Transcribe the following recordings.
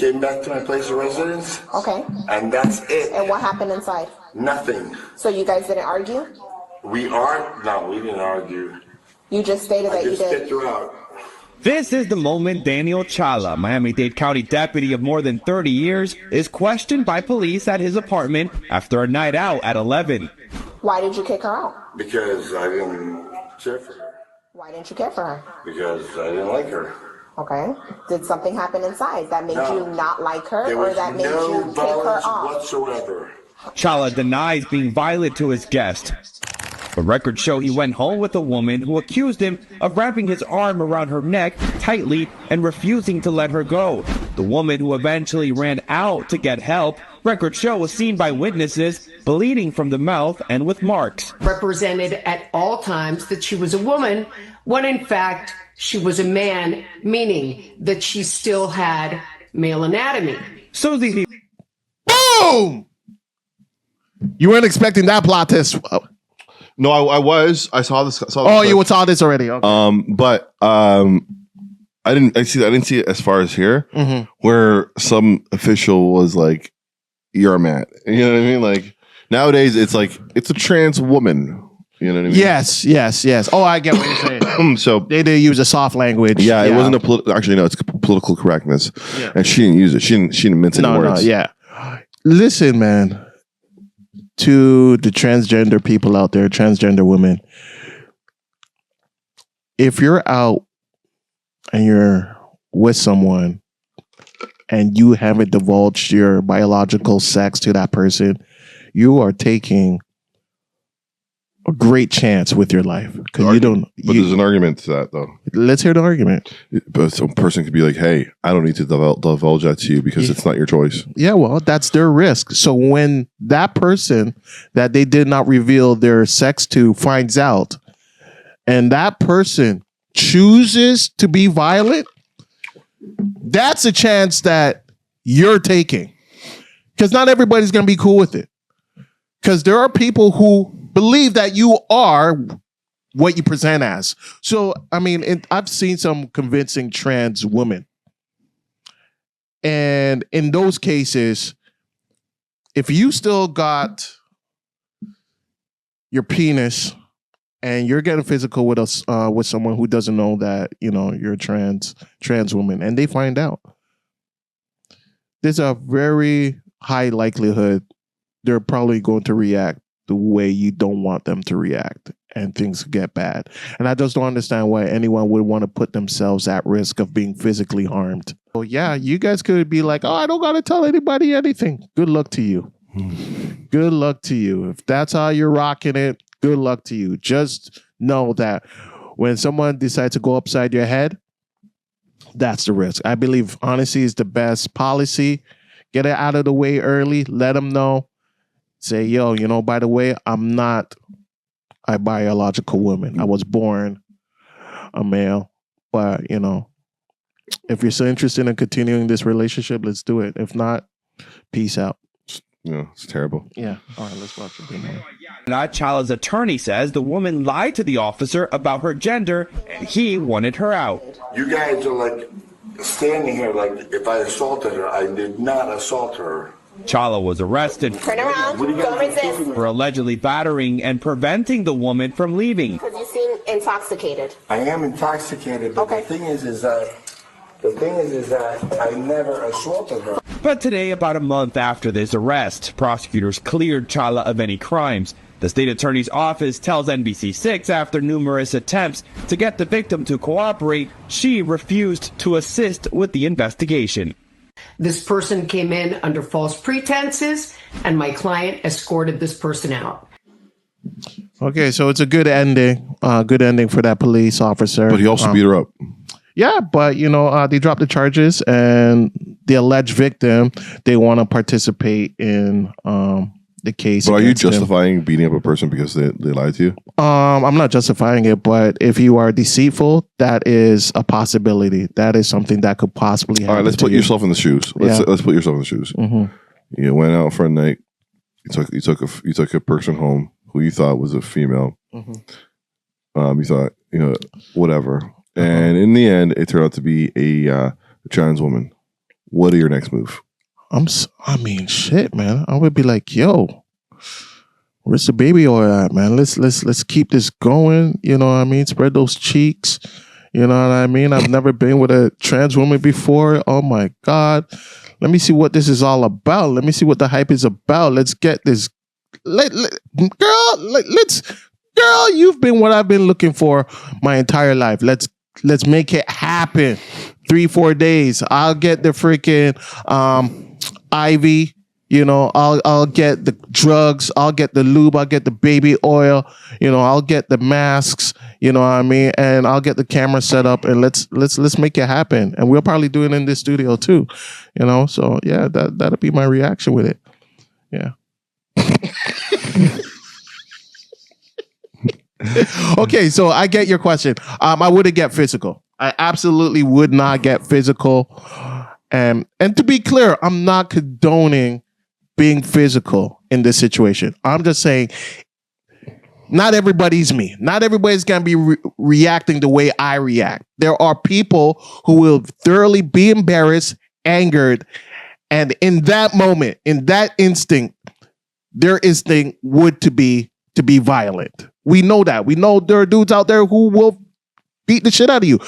came back to my place of residence. Okay. And that's it. And what happened inside? Nothing. So you guys didn't argue? We didn't argue. You just stated that you I just did. kicked her out. This is the moment Daniel Chala, Miami-Dade County deputy of more than 30 years, is questioned by police at his apartment after a night out at 11. Why did you kick her out? Because I didn't care for her. Why didn't you care for her? Because I didn't like her. Okay. Did something happen inside that made you not like her, There or was that made no you kick her violence off? whatsoever. Chala denies being violent to his guest. The records show he went home with a woman who accused him of wrapping his arm around her neck tightly and refusing to let her go. The woman, who eventually ran out to get help, records show was seen by witnesses bleeding from the mouth and with marks. Represented at all times that she was a woman, when in fact she was a man, meaning that she still had male anatomy. Susie. Boom! You weren't expecting that plot twist. No, I was. I saw this. You saw this already. Okay. But I didn't see it as far as here, where some official was like, "You're a man." You know what I mean? Like nowadays, it's like it's a trans woman. You know what I mean? Yes. Oh, I get what you're saying. So they did use a soft language. Yeah, it wasn't actually, no, it's political correctness. Yeah. And she didn't use it. She didn't mince any words. No, yeah. Listen, man, to the transgender people out there, transgender women, if you're out and you're with someone and you haven't divulged your biological sex to that person, you are taking a great chance with your life, because you don't. But there's an argument to that, though. Let's hear the argument. But some person could be like, "Hey, I don't need to divulge that to you because it's not your choice." Yeah, well, that's their risk. So when that person that they did not reveal their sex to finds out, and that person chooses to be violent, that's a chance that you're taking, because not everybody's going to be cool with it. Because there are people who believe that you are what you present as. So, I mean, I've seen some convincing trans women. And in those cases, if you still got your penis and you're getting physical with us, with someone who doesn't know that, you know, you're a trans woman, and they find out, there's a very high likelihood they're probably going to react the way you don't want them to react, and things get bad. And I just don't understand why anyone would want to put themselves at risk of being physically harmed. So yeah, you guys could be like, "Oh, I don't got to tell anybody anything." Good luck to you. Good luck to you. If that's how you're rocking it, good luck to you. Just know that when someone decides to go upside your head, that's the risk. I believe honesty is the best policy. Get it out of the way early. Let them know. Say, "Yo, you know, by the way, I'm not a biological woman. I was born a male. But, you know, if you're so interested in continuing this relationship, let's do it. If not, peace out." Yeah, it's terrible. Yeah. All right, let's watch it. Chala's attorney says the woman lied to the officer about her gender and he wanted her out. You guys are like standing here like if I assaulted her. I did not assault her. Chala was arrested Turn around. Don't resist. for allegedly battering and preventing the woman from leaving. Because you seem intoxicated. I am intoxicated, but Okay. the thing is that I never assaulted her. But today, about a month after this arrest, prosecutors cleared Chala of any crimes. The state attorney's office tells NBC6 after numerous attempts to get the victim to cooperate, she refused to assist with the investigation. This person came in under false pretenses, and my client escorted this person out. Okay, so it's a good ending. Good ending for that police officer. But he also beat her up. Yeah, but, you know, they dropped the charges, and the alleged victim, they want to participate in the case. But are you justifying beating up a person because they lied to you? I'm not justifying it, but if you are deceitful, that is a possibility. That is something that could possibly happen. All right, let's put yourself in the shoes. Let's put yourself in the shoes. You went out for a night. You took a person home who you thought was a female. You thought, you know, whatever. And in the end, it turned out to be a trans woman. what are your next move? I mean, shit, man. I would be like, yo, where's the baby oil at, man? Let's keep this going. You know what I mean? Spread those cheeks. You know what I mean? I've never been with a trans woman before. Oh my God. Let me see what this is all about. Let me see what the hype is about. Let's get this. Girl, you've been what I've been looking for my entire life. Let's make it happen. 3-4 days. I'll get the freaking Ivy. You know, I'll get the drugs, I'll get the lube, I'll get the baby oil, you know, I'll get the masks, you know what I mean? And I'll get the camera set up and let's make it happen. And we'll probably do it in this studio too. You know, so yeah, that'll be my reaction with it. Yeah. Okay, so I get your question. I wouldn't get physical. I absolutely would not get physical. And to be clear, I'm not condoning being physical in this situation. I'm just saying, not everybody's me. Not everybody's going to be reacting the way I react. There are people who will thoroughly be embarrassed, angered, and in that moment, in that instinct, their instinct would to be violent. We know that. We know there are dudes out there who will beat the shit out of you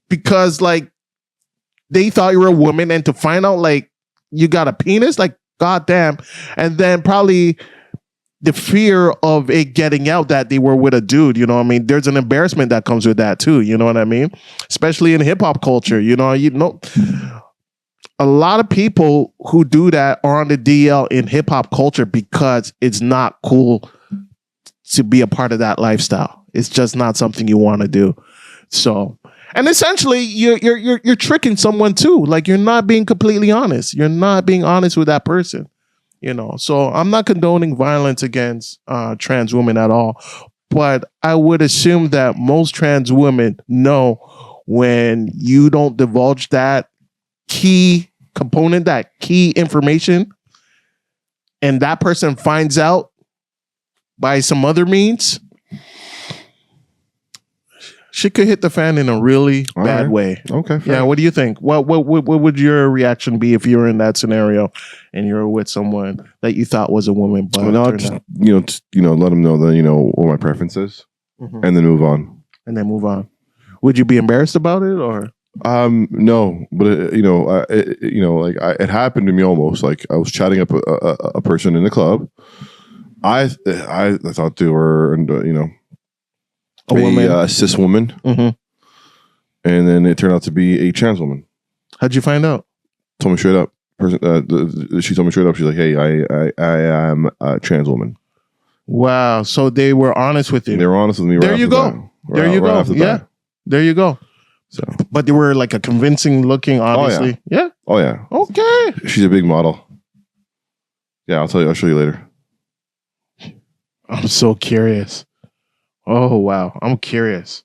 because, like, they thought you were a woman, and to find out, like, you got a penis, like, goddamn. And then probably the fear of it getting out that they were with a dude, you know what I mean? There's an embarrassment that comes with that too, you know what I mean? Especially in hip hop culture, you know, a lot of people who do that are on the DL in hip hop culture because it's not cool to be a part of that lifestyle. It's just not something you want to do. So, and essentially, you're tricking someone too. Like, you're not being completely honest. You're not being honest with that person. You know, so I'm not condoning violence against trans women at all. But I would assume that most trans women know when you don't divulge that key component, that key information, and that person finds out by some other means, she could hit the fan in a really bad way. Okay. Fair. Yeah. What do you think? What would your reaction be if you were in that scenario and you're with someone that you thought was a woman? But well, no, just, let them know that, what my preference is, and then move on. Would you be embarrassed about it or? No, but it happened to me almost. Like, I was chatting up a person in the club. I thought they were, a woman, a cis woman, and then it turned out to be a trans woman. How'd you find out? Told me straight up. She told me straight up. She's like, "Hey, I am a trans woman." Wow! So they were honest with you. They were honest with me. There you go. There you go. Yeah. There you go. So, but they were like a convincing looking, obviously. Oh, yeah. Oh yeah. Okay. She's a big model. Yeah, I'll tell you. I'll show you later. I'm so curious. Oh wow, I'm curious.